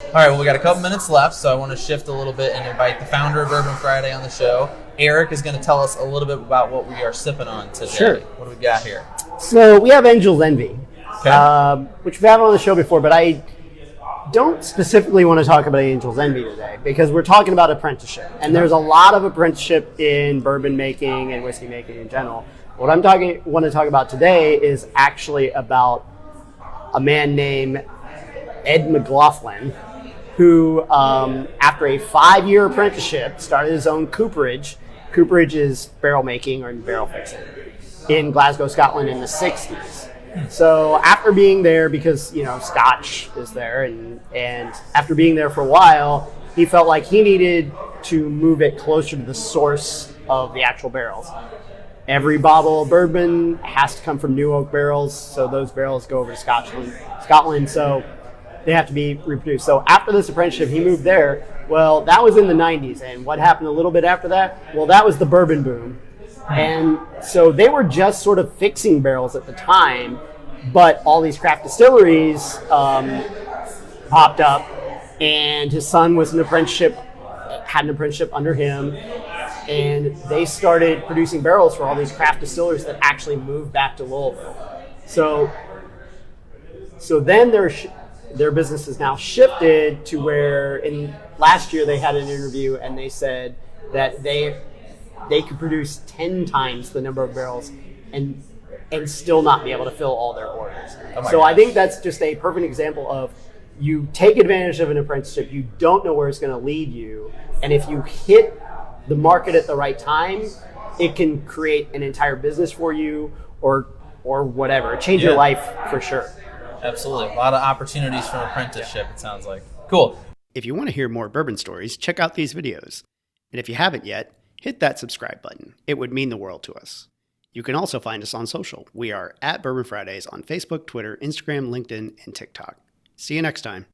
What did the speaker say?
All right, well, we got a couple minutes left, so I want to shift a little bit and invite the founder of Bourbon Friday on the show. Eric is going to tell us a little bit about what we are sipping on today. Sure. What do we got here? So we have Angel's Envy, Okay. which we've had on the show before, but I don't specifically want to talk about Angel's Envy today because we're talking about apprenticeship. And there's a lot of apprenticeship in bourbon making and whiskey making in general. What want to talk about today is actually about a man named Ed McLaughlin, who, after a 5-year apprenticeship, started his own cooperage. Cooperage is barrel making or barrel fixing in Glasgow, Scotland in the 60s. So after being there, because, Scotch is there, and after being there for a while, he felt like he needed to move it closer to the source of the actual barrels. Every bottle of bourbon has to come from new oak barrels, so those barrels go over to Scotland, so they have to be reproduced. So after this apprenticeship, he moved there. Well, that was in the 90s, and what happened a little bit after that? Well, that was the Bourbon Boom. And so they were just sort of fixing barrels at the time, but all these craft distilleries popped up, and his son was had an apprenticeship under him, and they started producing barrels for all these craft distillers that actually moved back to Louisville. So then their business has now shifted to where last year they had an interview and they said that they could produce 10 times the number of barrels and still not be able to fill all their orders. So I think that's just a perfect example of you take advantage of an apprenticeship, you don't know where it's going to lead you, and if you hit the market at the right time, it can create an entire business for you or whatever. Change your life for sure. Absolutely. A lot of opportunities from apprenticeship, it sounds like. Cool. If you want to hear more bourbon stories, check out these videos. And if you haven't yet, hit that subscribe button. It would mean the world to us. You can also find us on social. We are at Bourbon Fridays on Facebook, Twitter, Instagram, LinkedIn, and TikTok. See you next time.